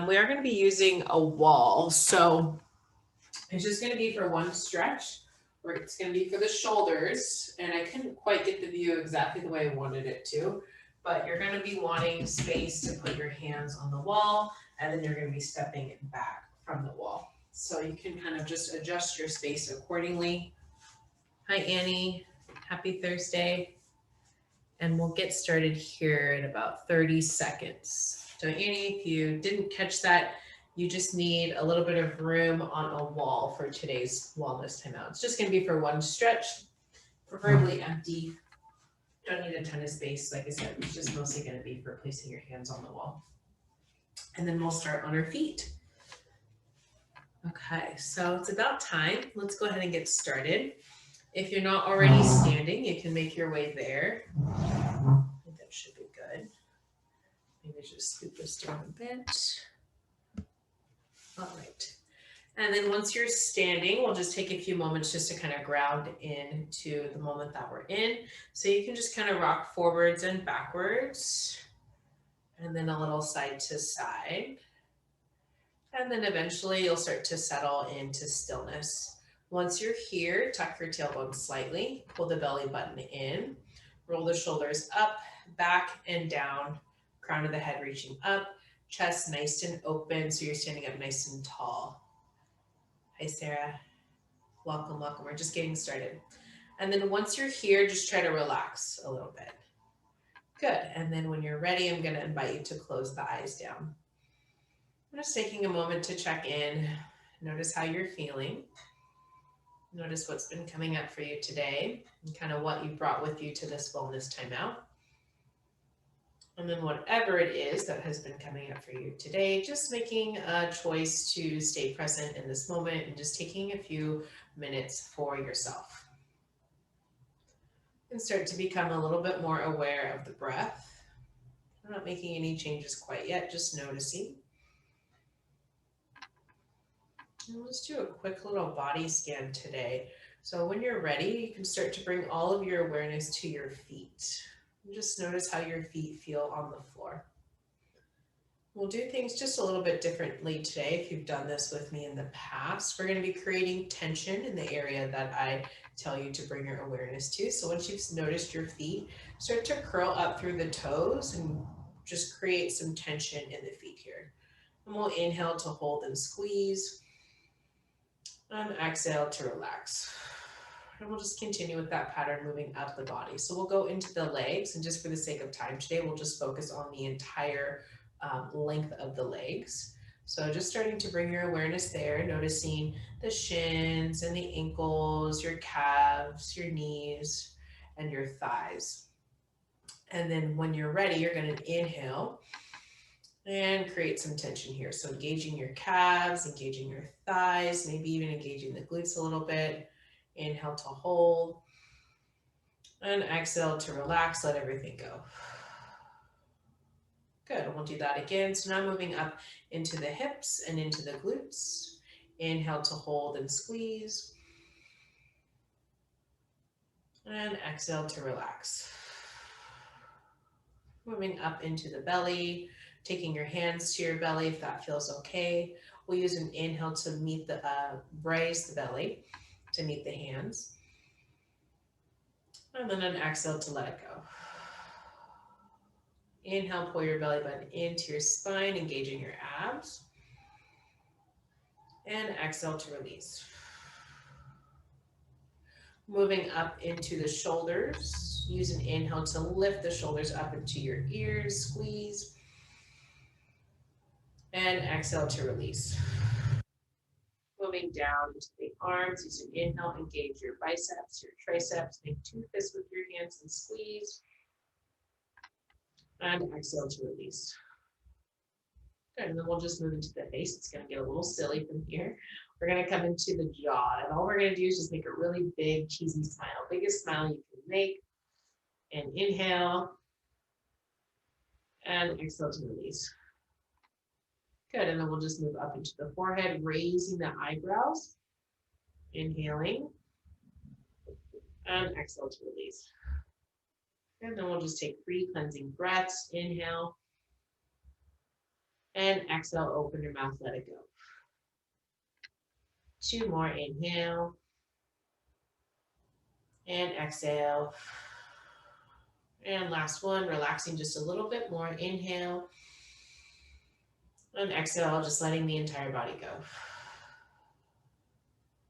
we are going to be using a wall. So it's just going to be for one stretch, or it's going to be for the shoulders. And I couldn't quite get the view exactly the way I wanted it to, but you're going to be wanting space to put your hands on the wall, and then you're going to be stepping back from the wall. So you can kind of just adjust your space accordingly. Hi, Annie. Happy Thursday. And we'll get started here in about 30 seconds. So Annie, if you didn't catch that, you just need a little bit of room on a wall for today's wellness timeout. It's just gonna be for one stretch, preferably empty. Don't need a ton of space. Like I said, it's just mostly gonna be for placing your hands on the wall. And then we'll start on our feet. Okay, so it's about time. Let's go ahead and get started. If you're not already standing, you can make your way there. I think that should be good. Maybe just scoop this down a bit. All right. And then once you're standing, we'll just take a few moments just to kind of ground into the moment that we're in. So you can just kind of rock forwards and backwards, and then a little side to side. And then eventually you'll start to settle into stillness. Once you're here, tuck your tailbone slightly, pull the belly button in, roll the shoulders up, back and down, crown of the head reaching up, chest nice and open so you're standing up nice and tall. Hi, Sarah. Welcome, welcome. We're just getting started. And then once you're here, just try to relax a little bit. Good. And then when you're ready, I'm going to invite you to close the eyes down. I'm just taking a moment to check in. Notice how you're feeling. Notice what's been coming up for you today and kind of what you brought with you to this wellness timeout. And then whatever it is that has been coming up for you today, just making a choice to stay present in this moment and just taking a few minutes for yourself. And start to become a little bit more aware of the breath. I'm not making any changes quite yet, just noticing. And let's do a quick little body scan today. So when you're ready, you can start to bring all of your awareness to your feet. And just notice how your feet feel on the floor. We'll do things just a little bit differently today. If you've done this with me in the past, we're going to be creating tension in the area that I tell you to bring your awareness to. So once you've noticed your feet, start to curl up through the toes and just create some tension in the feet here. And we'll inhale to hold and squeeze. And exhale to relax. And we'll just continue with that pattern moving up the body. So we'll go into the legs, and just for the sake of time today, we'll just focus on the entire length of the legs. So just starting to bring your awareness there, noticing the shins and the ankles, your calves, your knees, and your thighs. And then when you're ready, you're going to inhale and create some tension here. So engaging your calves, engaging your thighs, maybe even engaging the glutes a little bit. Inhale to hold. And exhale to relax, let everything go. Good, and we'll do that again. So now moving up into the hips and into the glutes. Inhale to hold and squeeze. And exhale to relax. Moving up into the belly. Taking your hands to your belly if that feels okay. We'll use an inhale to meet the, raise the belly to meet the hands. And then an exhale to let it go. Inhale, pull your belly button into your spine, engaging your abs. And exhale to release. Moving up into the shoulders. Use an inhale to lift the shoulders up into your ears, squeeze. And exhale to release. Moving down into the arms, use an inhale, engage your biceps, your triceps, make two fists with your hands and squeeze. And exhale to release. Good, and then we'll just move into the face. It's going to get a little silly from here. We're going to come into the jaw, and all we're going to do is just make a really big, cheesy smile. Biggest smile you can make. And inhale. And exhale to release. Good, and then we'll just move up into the forehead, raising the eyebrows. Inhaling. And exhale to release. And then we'll just take 3 cleansing breaths. Inhale. And exhale, open your mouth, let it go. 2 more, inhale. And exhale. And last one, relaxing just a little bit more. Inhale. And exhale, just letting the entire body go.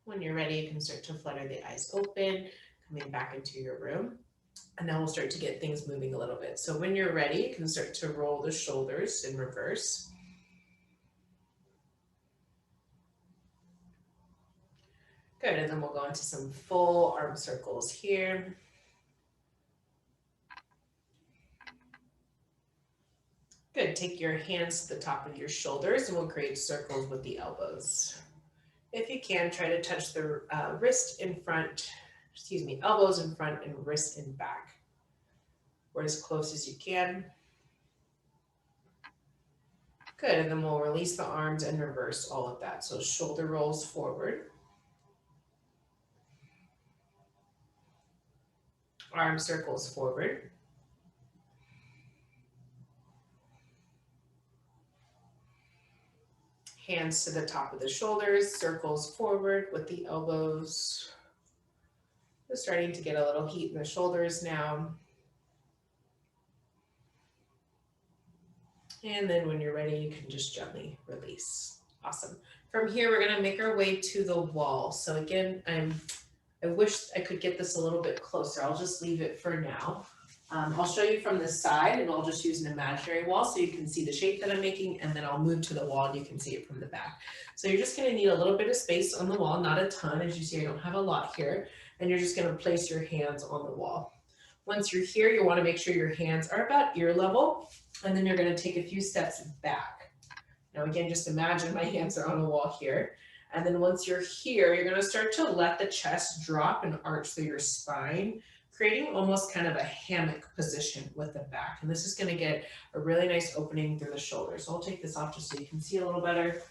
When you're ready, you can start to flutter the eyes open, coming back into your room. And now we'll start to get things moving a little bit. So when you're ready, you can start to roll the shoulders in reverse. Good, and then we'll go into some full arm circles here. Good, take your hands to the top of your shoulders and we'll create circles with the elbows. If you can, try to touch the wrist in front, elbows in front and wrist in back. Or as close as you can. Good, and then we'll release the arms and reverse all of that. So shoulder rolls forward. Arm circles forward. Hands to the top of the shoulders, circles forward with the elbows. We're starting to get a little heat in the shoulders now. And then when you're ready, you can just gently release. Awesome. From here, we're gonna make our way to the wall. So again, I wish I could get this a little bit closer. I'll just leave it for now. I'll show you from the side and I'll just use an imaginary wall so you can see the shape that I'm making, and then I'll move to the wall and you can see it from the back. So you're just gonna need a little bit of space on the wall, not a ton. As you see, I don't have a lot here. And you're just gonna place your hands on the wall. Once you're here, you wanna make sure your hands are about ear level, and then you're gonna take a few steps back. Now again, just imagine my hands are on a wall here. And then once you're here, you're gonna start to let the chest drop and arch through your spine, creating almost kind of a hammock position with the back. And this is gonna get a really nice opening through the shoulders. So I'll take this off just so you can see a little better.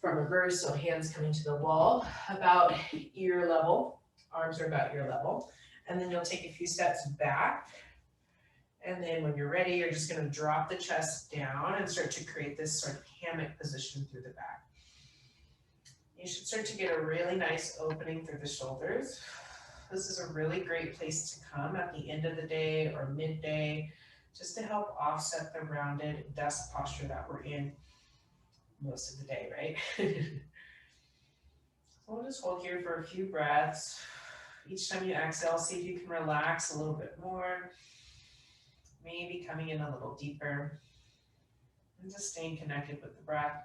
From reverse, so hands coming to the wall, about ear level, arms are about ear level. And then you'll take a few steps back. And then when you're ready, you're just gonna drop the chest down and start to create this sort of hammock position through the back. You should start to get a really nice opening through the shoulders. This is a really great place to come at the end of the day or midday, just to help offset the rounded desk posture that we're in most of the day, right? So we'll just hold here for a few breaths. Each time you exhale, see if you can relax a little bit more. Maybe coming in a little deeper. And just staying connected with the breath.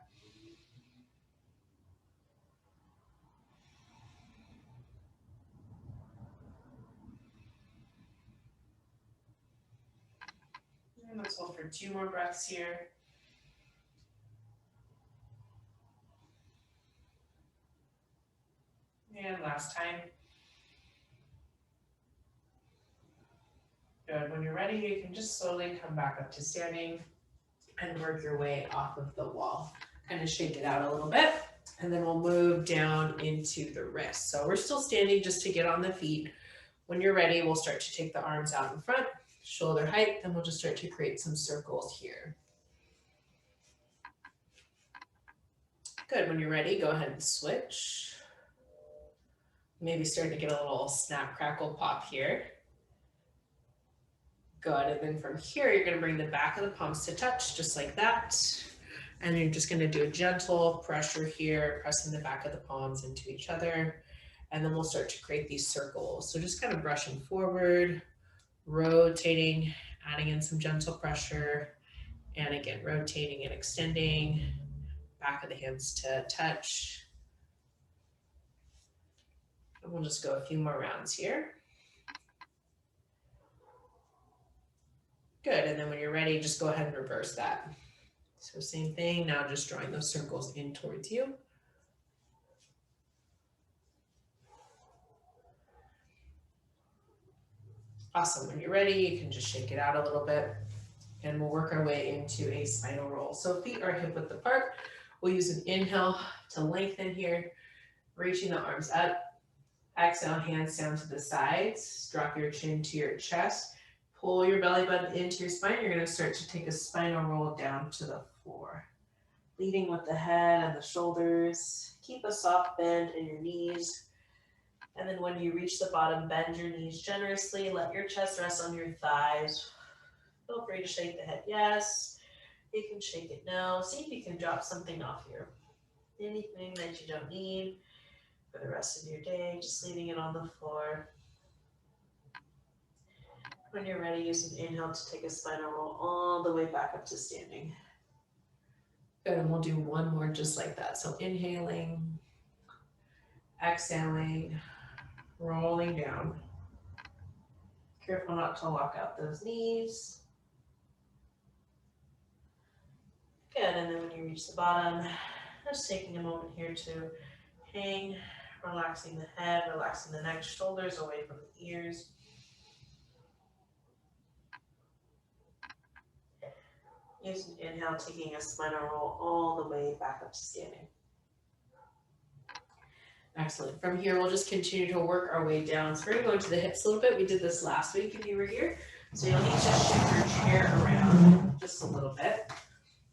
And let's hold for 2 more breaths here. And last time. Good. When you're ready, you can just slowly come back up to standing and work your way off of the wall. Kind of shake it out a little bit, and then we'll move down into the wrist. So we're still standing just to get on the feet. When you're ready, we'll start to take the arms out in front, shoulder height, and we'll just start to create some circles here. Good. When you're ready, go ahead and switch. Maybe starting to get a little snap, crackle, pop here. Good, and then from here, you're gonna bring the back of the palms to touch, just like that. And you're just gonna do a gentle pressure here, pressing the back of the palms into each other. And then we'll start to create these circles. So just kind of brushing forward, rotating, adding in some gentle pressure. And again, rotating and extending, back of the hands to touch. And we'll just go a few more rounds here. Good, and then when you're ready, just go ahead and reverse that. So same thing, now just drawing those circles in towards you. Awesome, when you're ready, you can just shake it out a little bit and we'll work our way into a spinal roll. So feet are hip width apart. We'll use an inhale to lengthen here, reaching the arms up. Exhale, hands down to the sides. Drop your chin to your chest. Pull your belly button into your spine. You're going to start to take a spinal roll down to the floor. Leading with the head and the shoulders. Keep a soft bend in your knees. And then when you reach the bottom, bend your knees generously. Let your chest rest on your thighs. Feel free to shake the head yes. You can shake it no. See if you can drop something off here. Anything that you don't need for the rest of your day, just leaving it on the floor. When you're ready, use an inhale to take a spinal roll all the way back up to standing. Good, and we'll do one more just like that. So inhaling, exhaling, rolling down. Careful not to lock out those knees. Good, and then when you reach the bottom, just taking a moment here to hang, relaxing the head, relaxing the neck, shoulders away from the ears. Use an inhale, taking a spinal roll all the way back up to standing. Excellent. From here, we'll just continue to work our way down. So we're going to go into the hips a little bit. We did this last week if you were here. So you'll need to shift your chair around just a little bit,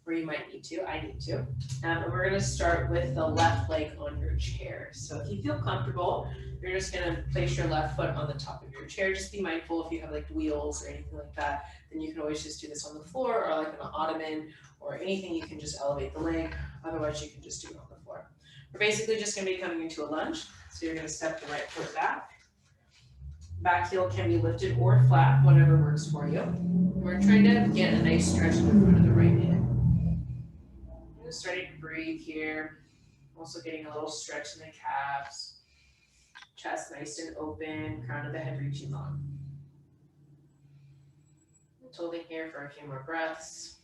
where you might need to. I need to. And we're going to start with the left leg on your chair. So if you feel comfortable, you're just going to place your left foot on the top of your chair. Just be mindful if you have like wheels or anything like that, then you can always just do this on the floor or like on an ottoman or anything. You can just elevate the leg. Otherwise, you can just do it on the floor. We're basically just going to be coming into a lunge. So you're going to step the right foot back. Back heel can be lifted or flat, whatever works for you. We're trying to get a nice stretch in the front of the right hip. Just starting to breathe here. Also getting a little stretch in the calves. Chest nice and open, crown of the head reaching long. Just holding here for a few more breaths.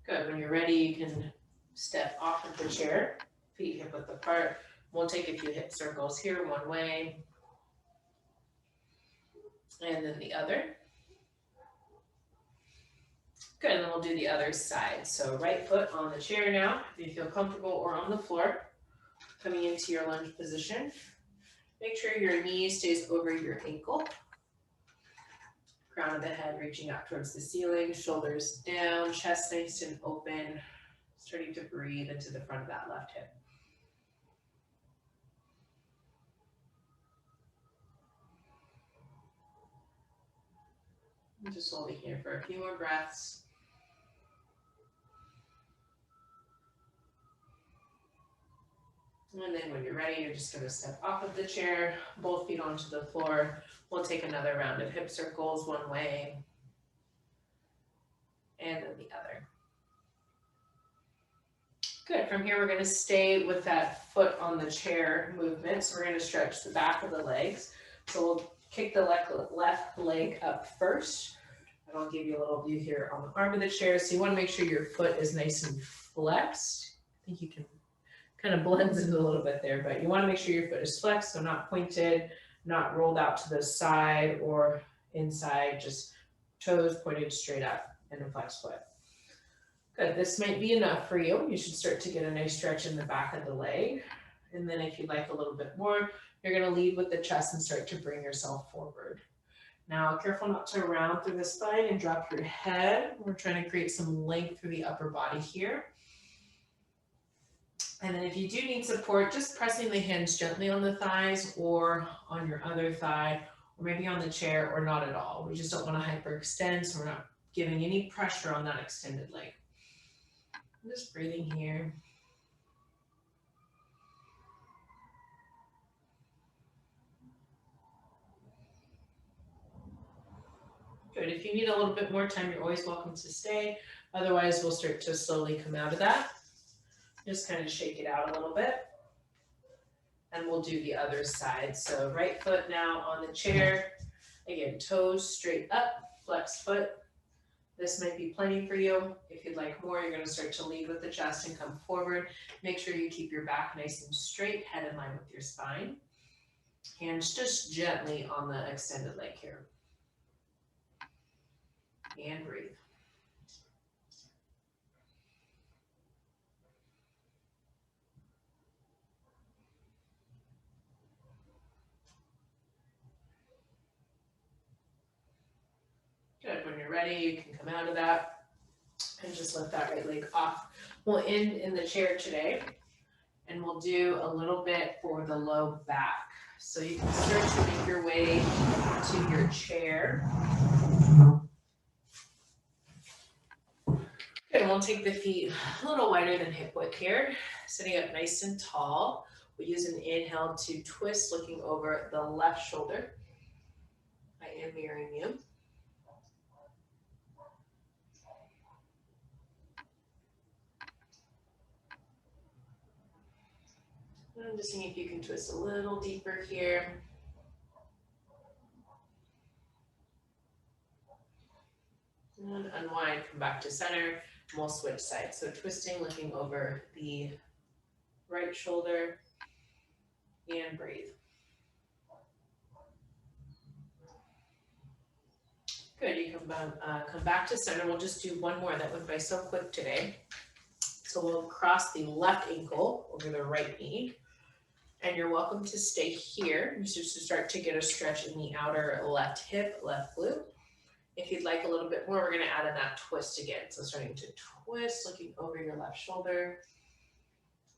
Good, when you're ready, you can step off of the chair, feet hip width apart. We'll take a few hip circles here, one way, and then the other. Good, and then we'll do the other side. So right foot on the chair now, if you feel comfortable, or on the floor, coming into your lunge position. Make sure your knee stays over your ankle. Crown of the head reaching out towards the ceiling, shoulders down, chest nice and open, starting to breathe into the front of that left hip. And just holding here for a few more breaths. And then when you're ready, you're just going to step off of the chair, both feet onto the floor. We'll take another round of hip circles, one way, and then the other. Good, from here we're going to stay with that foot on the chair movement. So we're going to stretch the back of the legs. So we'll kick the left leg up first. And I'll give you a little view here on the arm of the chair. So you want to make sure your foot is nice and flexed. I think you can kind of blends it a little bit there, but you want to make sure your foot is flexed, so not pointed, not rolled out to the side or inside, just toes pointed straight up and a flexed foot. Good, this might be enough for you. You should start to get a nice stretch in the back of the leg. And then if you'd like a little bit more, you're going to lead with the chest and start to bring yourself forward. Now, careful not to round through the spine and drop your head. We're trying to create some length through the upper body here. And then if you do need support, just pressing the hands gently on the thighs or on your other thigh, or maybe on the chair, or not at all. We just don't want to hyperextend, so we're not giving any pressure on that extended leg. I'm just breathing here. Good, if you need a little bit more time, you're always welcome to stay. Otherwise, we'll start to slowly come out of that. Just kind of shake it out a little bit. And we'll do the other side. So right foot now on the chair. Again, toes straight up, flexed foot. This might be plenty for you. If you'd like more, you're going to start to lead with the chest and come forward. Make sure you keep your back nice and straight, head in line with your spine. Hands just gently on the extended leg here. And breathe. Good, when you're ready, you can come out of that and just lift that right leg off. We'll end in the chair today, and we'll do a little bit for the low back. So you can start to make your way to your chair. Good, and we'll take the feet a little wider than hip width here, sitting up nice and tall. We'll use an inhale to twist, looking over the left shoulder. I am mirroring you. And I'm just seeing if you can twist a little deeper here. And unwind, come back to center, and we'll switch sides. So twisting, looking over the right shoulder, and breathe. Good, you come back to center. We'll just do one more. That went by so quick today. So we'll cross the left ankle over the right knee. And you're welcome to stay here just to start to get a stretch in the outer left hip, left glute. If you'd like a little bit more, we're going to add in that twist again. So starting to twist, looking over your left shoulder,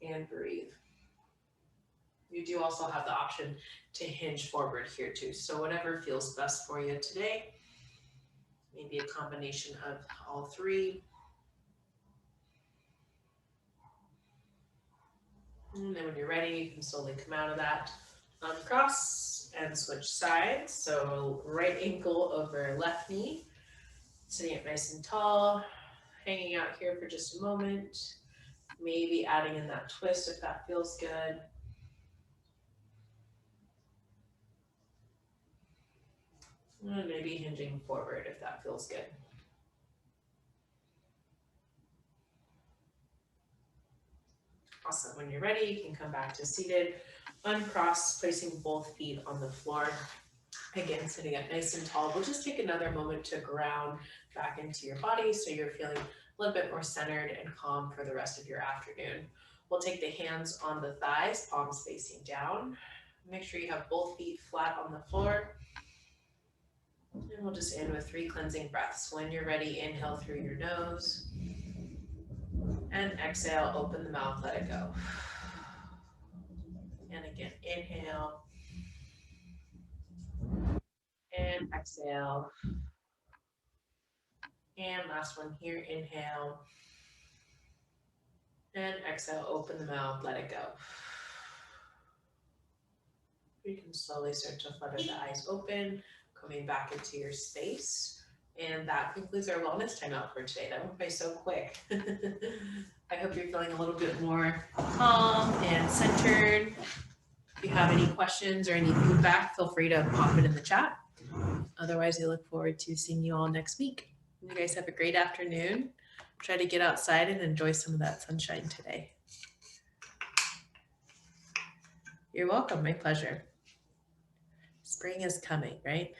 and breathe. You do also have the option to hinge forward here too. So whatever feels best for you today. Maybe a combination of all three. And then when you're ready, you can slowly come out of that. Uncross and switch sides. So right ankle over left knee. Sitting up nice and tall. Hanging out here for just a moment. Maybe adding in that twist if that feels good. And maybe hinging forward if that feels good. Awesome. When you're ready, you can come back to seated. Uncross, placing both feet on the floor. Again, sitting up nice and tall. We'll just take another moment to ground back into your body so you're feeling a little bit more centered and calm for the rest of your afternoon. We'll take the hands on the thighs, palms facing down. Make sure you have both feet flat on the floor. And we'll just end with 3 cleansing breaths. When you're ready, inhale through your nose. And exhale, open the mouth, let it go. And again, inhale. And exhale. And last one here, inhale. And exhale, open the mouth, let it go. You can slowly start to flutter the eyes open, coming back into your space. And that concludes our wellness time out for today. That went by so quick. I hope you're feeling a little bit more calm and centered. If you have any questions or any feedback, feel free to pop it in the chat. Otherwise, I look forward to seeing you all next week. You guys have a great afternoon. Try to get outside and enjoy some of that sunshine today. You're welcome. My pleasure. Spring is coming, right?